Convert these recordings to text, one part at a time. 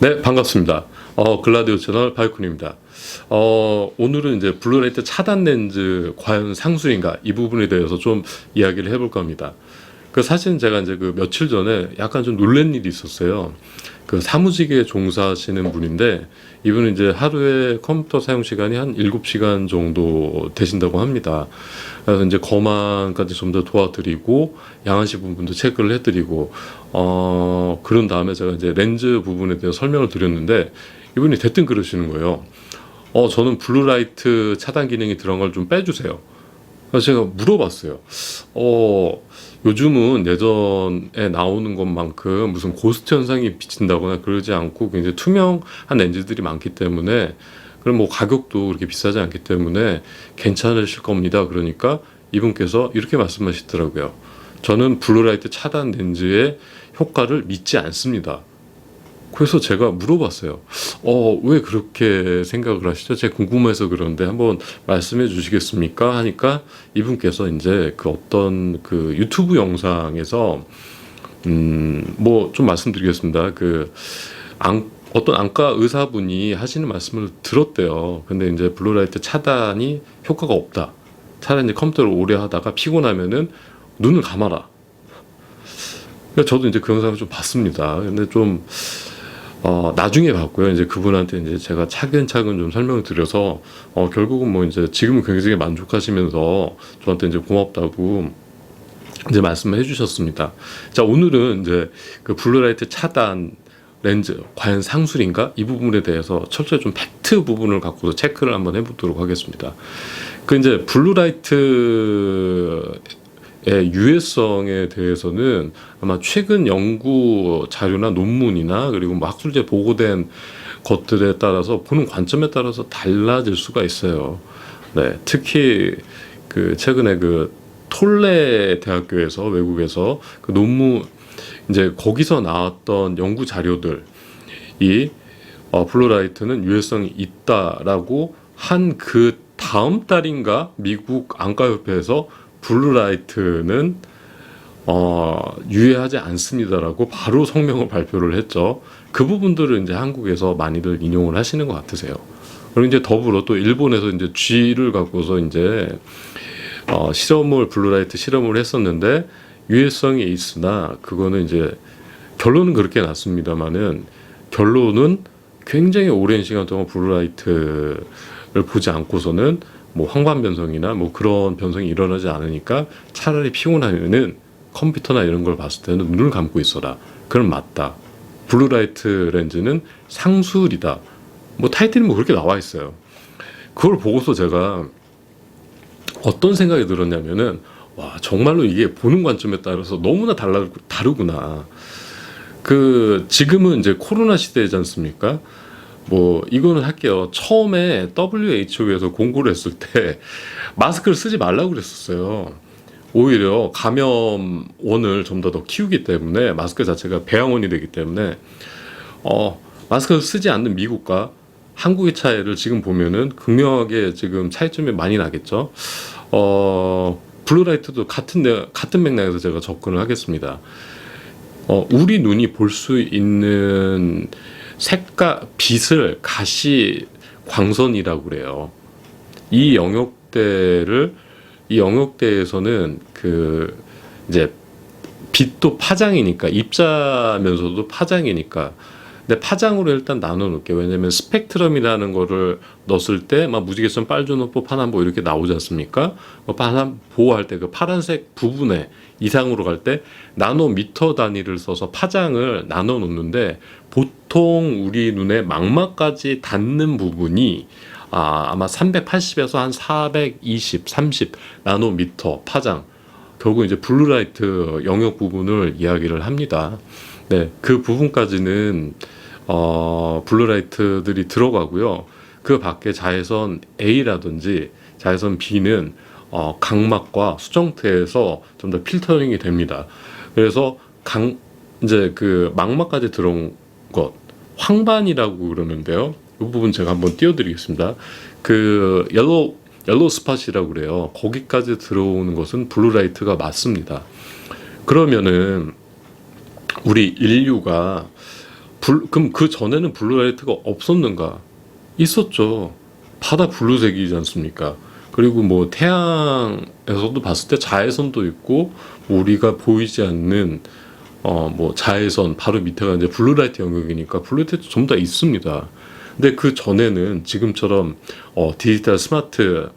네, 반갑습니다. 글라디오 채널 바이쿤입니다. 오늘은 이제 블루라이트 차단 렌즈 과연 상술인가 이 부분에 대해서 좀 이야기를 해볼까 합니다. 사실 제가 이제 며칠 전에 약간 좀 놀란 일이 있었어요. 사무직에 종사하시는 분인데 이분은 이제 하루에 컴퓨터 사용 시간이 한 7시간 정도 되신다고 합니다. 그래서 이제 거만까지 좀 더 도와드리고 양아시 부분도 체크를 해드리고 그런 다음에 제가 이제 렌즈 부분에 대해서 설명을 드렸는데 이분이 대뜸 그러시는 거예요. 저는 블루라이트 차단 기능이 들어간 걸 좀 빼주세요. 그래서 제가 물어봤어요. 요즘은 예전에 나오는 것만큼 무슨 고스트 현상이 비친다거나 그러지 않고 굉장히 투명한 렌즈들이 많기 때문에 그럼 뭐 가격도 그렇게 비싸지 않기 때문에 괜찮으실 겁니다. 그러니까 이분께서 이렇게 말씀하시더라고요. 저는 블루라이트 차단 렌즈의 효과를 믿지 않습니다. 그래서 제가 물어봤어요. 왜 그렇게 생각을 하시죠? 제가 궁금해서 그런데 한번 말씀해 주시겠습니까? 하니까 이분께서 이제 어떤 유튜브 영상에서 뭐 좀 말씀드리겠습니다. 어떤 안과 의사분이 하시는 말씀을 들었대요. 근데 이제 블루라이트 차단이 효과가 없다. 차라리 이제 컴퓨터를 오래 하다가 피곤하면은 눈을 감아라. 그러니까 저도 이제 그 영상을 좀 봤습니다. 근데 좀 나중에 봤고요. 이제 그분한테 이제 제가 차근차근 좀 설명을 드려서 결국은 뭐 이제 지금은 굉장히 만족하시면서 저한테 이제 고맙다고 이제 말씀을 해주셨습니다. 자, 오늘은 이제 블루라이트 차단 렌즈 과연 상술인가 이 부분에 대해서 철저히 좀 팩트 부분을 갖고서 체크를 한번 해보도록 하겠습니다. 이제 블루라이트 의 유해성에 대해서는 아마 최근 연구 자료나 논문이나 그리고 뭐 학술지에 보고된 것들에 따라서 보는 관점에 따라서 달라질 수가 있어요. 네, 특히 최근에 톨레 대학교에서 외국에서 논문 이제 거기서 나왔던 연구 자료들이 블루라이트는 유해성이 있다라고 한 다음 달인가 미국 안과협회에서 블루라이트는 유해하지 않습니다라고 바로 성명을 발표를 했죠. 그 부분들을 이제 한국에서 많이들 인용을 하시는 것 같으세요. 그리고 이제 더불어 또 일본에서 이제 쥐를 갖고서 이제 블루라이트 실험을 했었는데 유해성이 있으나 그거는 이제 결론은 그렇게 났습니다만은 결론은 굉장히 오랜 시간 동안 블루라이트를 보지 않고서는 뭐 황반 변성이나 뭐 그런 변성이 일어나지 않으니까 차라리 피곤하면은 컴퓨터나 이런 걸 봤을 때는 눈을 감고 있어라. 그럼 맞다. 블루라이트 렌즈는 상술이다. 뭐 타이틀이 뭐 그렇게 나와 있어요. 그걸 보고서 제가 어떤 생각이 들었냐면은 와, 정말로 이게 보는 관점에 따라서 너무나 다르구나. 지금은 이제 코로나 시대이지 않습니까? 뭐 이거는 할게요. 처음에 WHO에서 공고를 했을 때 마스크를 쓰지 말라고 그랬었어요. 오히려 감염원을 좀 더 키우기 때문에 마스크 자체가 배양원이 되기 때문에 마스크를 쓰지 않는 미국과 한국의 차이를 지금 보면은 극명하게 지금 차이점이 많이 나겠죠. 블루라이트도 같은 맥락에서 제가 접근을 하겠습니다. 우리 눈이 볼 수 있는 색깔, 빛을 가시 광선이라고 그래요. 이 영역대에서는 이제 빛도 파장이니까 입자면서도 파장이니까. 근데 파장으로 일단 나눠 놓을게요. 왜냐면 스펙트럼이라는 거를 넣었을 때 막 무지개선, 빨주노보, 파남보 이렇게 나오지 않습니까? 보호할 때 파란색 부분에 이상으로 갈 때 나노미터 단위를 써서 파장을 나눠 놓는데 보통 우리 눈의 망막까지 닿는 부분이 아마 380에서 한 420, 30 나노미터 파장. 결국 이제 블루라이트 영역 부분을 이야기를 합니다. 네, 그 부분까지는 블루라이트들이 들어가고요. 그 밖에 자외선 A라든지 자외선 B는 각막과 수정태에서 좀 더 필터링이 됩니다. 그래서 이제 망막까지 들어온 것 황반이라고 그러는데요. 이 부분 제가 한번 띄워드리겠습니다. 옐로우 스팟이라고 그래요. 거기까지 들어오는 것은 블루라이트가 맞습니다. 그러면은 우리 인류가 그럼 그 전에는 블루라이트가 없었는가? 있었죠. 바다 블루색이지 않습니까? 그리고 뭐 태양에서도 봤을 때 자외선도 있고 우리가 보이지 않는 뭐 자외선 바로 밑에가 이제 블루라이트 영역이니까 블루라이트 전부 다 있습니다. 근데 그 전에는 지금처럼 디지털 스마트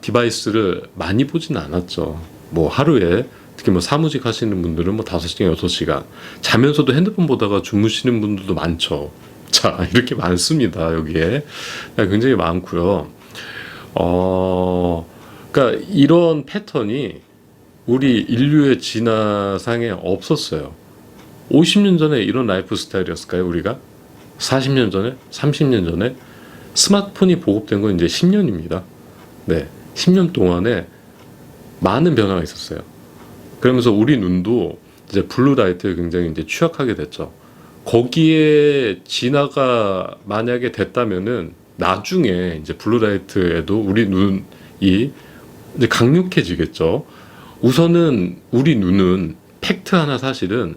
디바이스를 많이 보진 않았죠. 뭐 하루에 특히 뭐 사무직 하시는 분들은 뭐 5시간, 6시간 자면서도 핸드폰 보다가 주무시는 분들도 많죠. 자, 이렇게 많습니다. 여기에 굉장히 많고요. 그러니까 이런 패턴이 우리 인류의 진화상에 없었어요. 50년 전에 이런 라이프 스타일이었을까요, 우리가? 40년 전에? 30년 전에? 스마트폰이 보급된 건 이제 10년입니다. 네. 10년 동안에 많은 변화가 있었어요. 그러면서 우리 눈도 이제 블루라이트에 굉장히 이제 취약하게 됐죠. 거기에 진화가 만약에 됐다면은 나중에 이제 블루라이트에도 우리 눈이 이제 강력해지겠죠. 우선은 우리 눈은 팩트 하나 사실은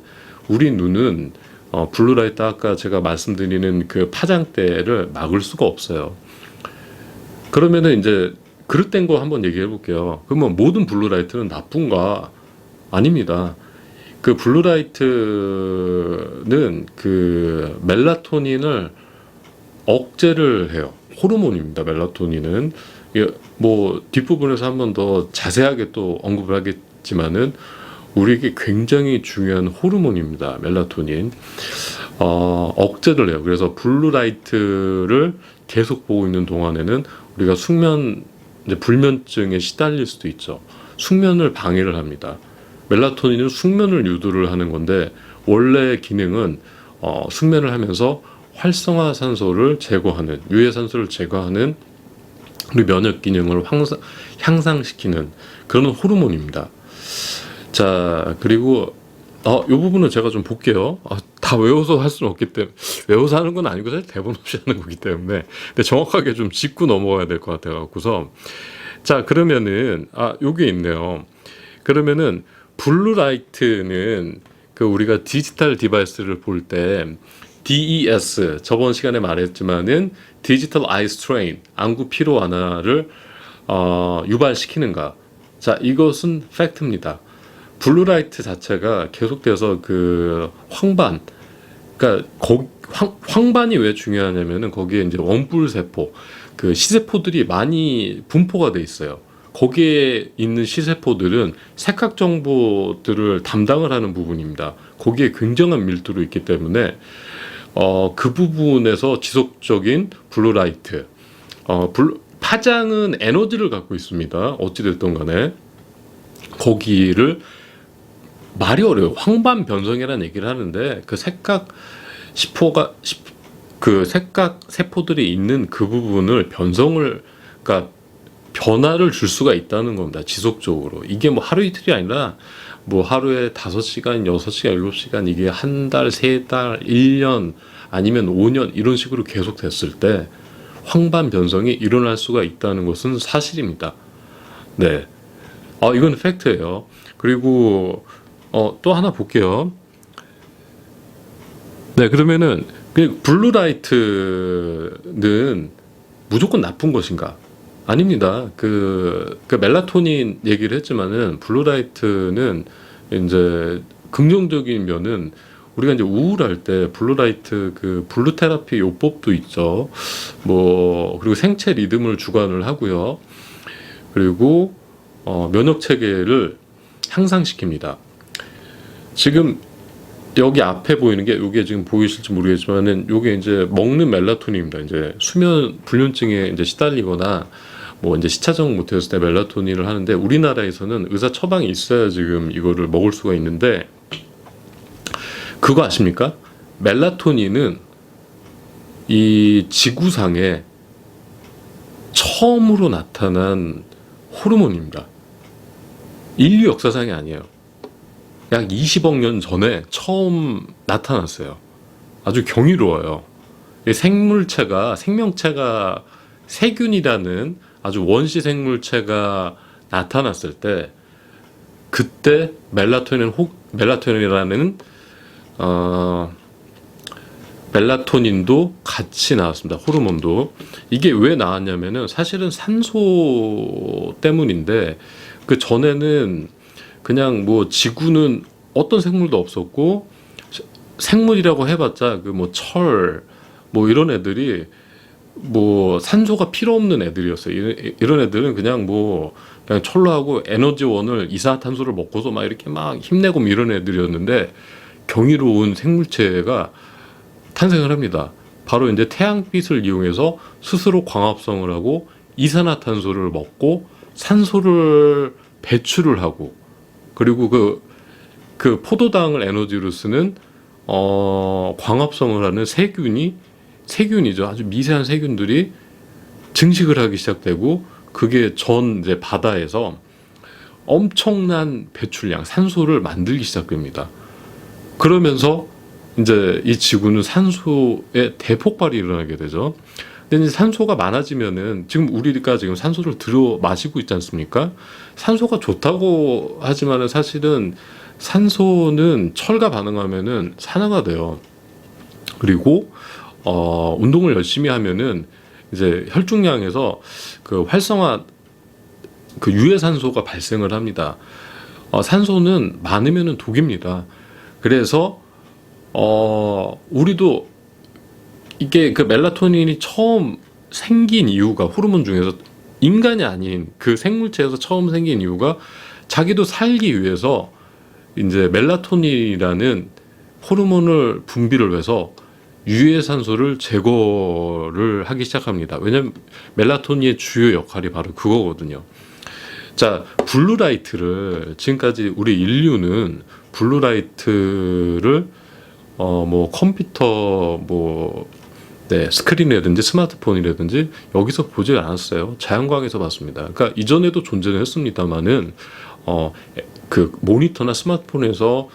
우리 눈은 블루라이트 아까 제가 말씀드리는 그 파장대를 막을 수가 없어요. 그러면은 이제 그릇된 거 한번 얘기해 볼게요. 그러면 모든 블루라이트는 나쁜가? 아닙니다. 그 블루라이트는 그 멜라토닌을 억제를 해요. 호르몬입니다. 멜라토닌은 뭐 뒷부분에서 한 번 더 자세하게 또 언급을 하겠지만은 우리에게 굉장히 중요한 호르몬입니다. 멜라토닌 억제를 해요. 그래서 블루라이트를 계속 보고 있는 동안에는 우리가 숙면 이제 불면증에 시달릴 수도 있죠. 숙면을 방해를 합니다. 멜라토닌은 숙면을 유도를 하는 건데 원래 기능은 숙면을 하면서 활성화산소를 제거하는 유해산소를 제거하는 우리 면역 기능을 향상시키는 그런 호르몬입니다. 자, 그리고 이 부분은 제가 좀 볼게요. 다 외워서 할 수는 없기 때문에 외워서 하는 건 아니고 사실 대본 없이 하는 거기 때문에 근데 정확하게 좀 짚고 넘어가야 될 것 같아 갖고서 자, 그러면은 요게 있네요. 그러면은 블루라이트는 그 우리가 디지털 디바이스를 볼 때 DES 저번 시간에 말했지만은 디지털 아이 스트레인 안구 피로 완화를 유발시키는가? 자, 이것은 팩트입니다. 블루라이트 자체가 계속돼서 그 황반, 그러니까 황반이 왜 중요하냐면은 거기에 이제 원뿔 세포, 그 시세포들이 많이 분포가 돼 있어요. 거기에 있는 시세포들은 색각 정보들을 담당을 하는 부분입니다. 거기에 굉장한 밀도로 있기 때문에 그 부분에서 지속적인 블루라이트, 파장은 에너지를 갖고 있습니다. 어찌됐든 간에 거기를 말이 어려워요. 황반 변성이라는 얘기를 하는데 그 색각 그 색각 세포들이 있는 그 부분을 그러니까 변화를 줄 수가 있다는 겁니다. 지속적으로. 이게 뭐 하루 이틀이 아니라 뭐 하루에 5시간, 6시간, 7시간 이게 한 달, 3달, 1년 아니면 5년 이런 식으로 계속 됐을 때 황반 변성이 일어날 수가 있다는 것은 사실입니다. 네. 이건 팩트예요. 그리고 또 하나 볼게요. 네, 그러면은 블루라이트는 무조건 나쁜 것인가? 아닙니다. 그 멜라토닌 얘기를 했지만은 블루라이트는 이제 긍정적인 면은 우리가 이제 우울할 때 블루라이트 그 블루 테라피 요법도 있죠. 뭐 그리고 생체 리듬을 주관을 하고요. 그리고 면역 체계를 향상시킵니다. 지금 여기 앞에 보이는 게 이게 지금 보이실지 모르겠지만은 이게 이제 먹는 멜라토닌입니다. 이제 수면 불면증에 이제 시달리거나 뭐 이제 시차적 못했을 때 멜라토닌을 하는데 우리나라에서는 의사 처방이 있어야 지금 이거를 먹을 수가 있는데 그거 아십니까? 멜라토닌은 이 지구상에 처음으로 나타난 호르몬입니다. 인류 역사상이 아니에요. 약 20억 년 전에 처음 나타났어요. 아주 경이로워요. 생명체가 세균이라는 아주 원시 생물체가 나타났을 때 그때 멜라토닌이라는 멜라토닌도 같이 나왔습니다. 호르몬도. 이게 왜 나왔냐면은 사실은 산소 때문인데, 그 전에는 그냥 뭐 지구는 어떤 생물도 없었고, 생물이라고 해봤자 그 뭐 철, 뭐 이런 애들이 뭐 산소가 필요 없는 애들이었어요. 이런 애들은 그냥 뭐 그냥 철로하고 에너지원을 이산화탄소를 먹고서 막 이렇게 막 힘내고 뭐 이런 애들이었는데, 경이로운 생물체가 탄생을 합니다. 바로 이제 태양빛을 이용해서 스스로 광합성을 하고 이산화탄소를 먹고 산소를 배출을 하고, 그리고 그 포도당을 에너지로 쓰는 광합성을 하는 세균이죠. 아주 미세한 세균들이 증식을 하기 시작되고, 그게 전 이제 바다에서 엄청난 배출량, 산소를 만들기 시작됩니다. 그러면서 이제 이 지구는 산소의 대폭발이 일어나게 되죠. 근데 이제 산소가 많아지면은, 지금 우리가 지금 산소를 들어 마시고 있지 않습니까? 산소가 좋다고 하지만은 사실은 산소는 철과 반응하면은 산화가 돼요. 그리고 운동을 열심히 하면은 이제 혈중량에서 그 활성화, 그 유해산소가 발생을 합니다. 산소는 많으면은 독입니다. 그래서 우리도 이게 그 멜라토닌이 처음 생긴 이유가, 호르몬 중에서 인간이 아닌 그 생물체에서 처음 생긴 이유가, 자기도 살기 위해서 이제 멜라토닌이라는 호르몬을 분비를 해서 유해산소를 제거를 하기 시작합니다. 왜냐하면 멜라토닌의 주요 역할이 바로 그거거든요. 자, 블루라이트를, 지금까지 우리 인류는 블루라이트를 뭐 컴퓨터 스크린이라든지 스마트폰이라든지 여기서 보지 않았어요. 자연광에서 봤습니다. 그러니까 이전에도 존재는 했습니다만은 그 모니터나 스마트폰에서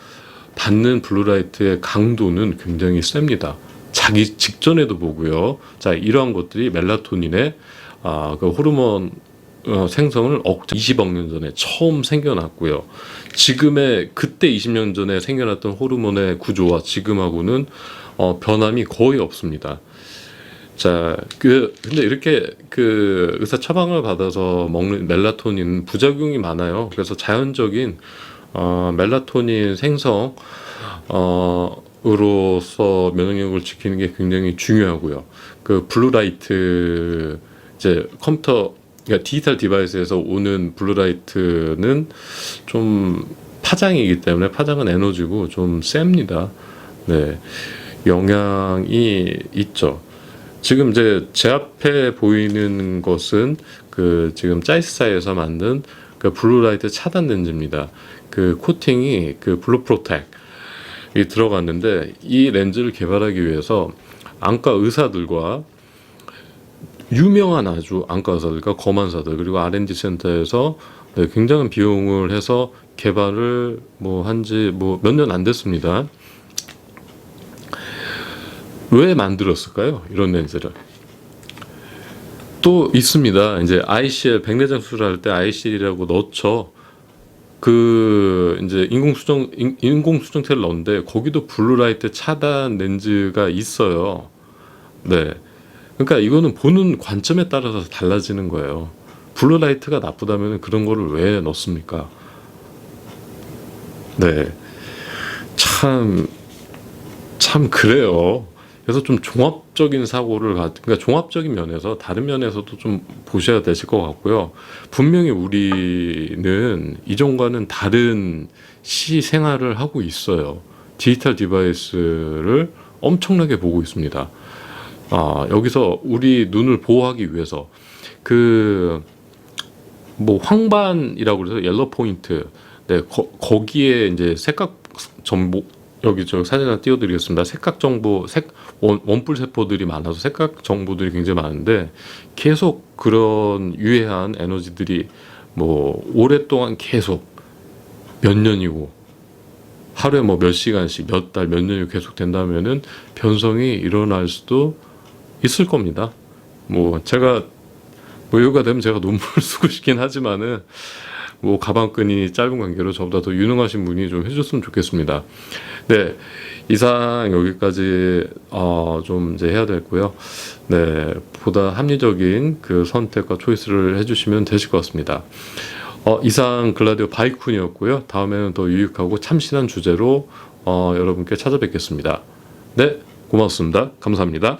받는 블루라이트의 강도는 굉장히 셉니다. 자기 직전에도 보고요. 자, 이러한 것들이 멜라토닌의 그 호르몬 생성을 20억 년 전에 처음 생겨났고요. 지금의, 그때 20년 전에 생겨났던 호르몬의 구조와 지금하고는 변함이 거의 없습니다. 자, 근데 이렇게 그 의사 처방을 받아서 먹는 멜라토닌 부작용이 많아요. 그래서 자연적인 멜라토닌 생성 으로서 면역력을 지키는 게 굉장히 중요하고요. 그 블루라이트, 이제 컴퓨터, 그러니까 디지털 디바이스에서 오는 블루라이트는 좀 파장이기 때문에, 파장은 에너지고 좀 셉니다. 네, 영향이 있죠. 지금 이제 제 앞에 보이는 것은 그 지금 짜이스사에서 만든 그 블루라이트 차단 렌즈입니다. 그 코팅이 그 블루프로텍 이 들어갔는데, 이 렌즈를 개발하기 위해서 안과 의사들과, 유명한 아주 안과 의사들과 검안사들, 그리고 R&D 센터에서 굉장한 비용을 해서 개발을 한지 몇 년 안 됐습니다. 왜 만들었을까요? 이런 렌즈를. 또 있습니다. 이제 ICL, 백내장 수술할 때 ICL이라고 넣죠. 그 이제 인공수정체를 넣는데 거기도 블루라이트 차단 렌즈가 있어요. 네. 그러니까 이거는 보는 관점에 따라서 달라지는 거예요. 블루라이트가 나쁘다면 그런 거를 왜 넣습니까? 네. 참 그래요. 그래서 좀 종합적인 사고를 그러니까 종합적인 면에서, 다른 면에서도 좀 보셔야 되실 것 같고요. 분명히 우리는 이전과는 다른 시생활을 하고 있어요. 디지털 디바이스를 엄청나게 보고 있습니다. 여기서 우리 눈을 보호하기 위해서 황반이라고 해서 옐로 포인트, 네, 거기에 이제 색각 정보, 여기 저 사진 하나 띄워드리겠습니다. 색각 정보, 원뿔 세포들이 많아서 색각 정보들이 굉장히 많은데, 계속 그런 유해한 에너지들이 오랫동안 계속 몇 년이고 하루에 몇 시간씩, 몇 달, 몇 년이 계속 된다면은 변성이 일어날 수도 있을 겁니다. 제가 여유가 되면 제가 논문을 쓰고 싶긴 하지만은 가방끈이 짧은 관계로 저보다 더 유능하신 분이 좀 해줬으면 좋겠습니다. 네, 이상 여기까지 좀 이제 해야 되고요. 네, 보다 합리적인 그 선택과 초이스를 해주시면 되실 것 같습니다. 이상 글라디오 바이쿤이었고요. 다음에는 더 유익하고 참신한 주제로 여러분께 찾아뵙겠습니다. 네, 고맙습니다. 감사합니다.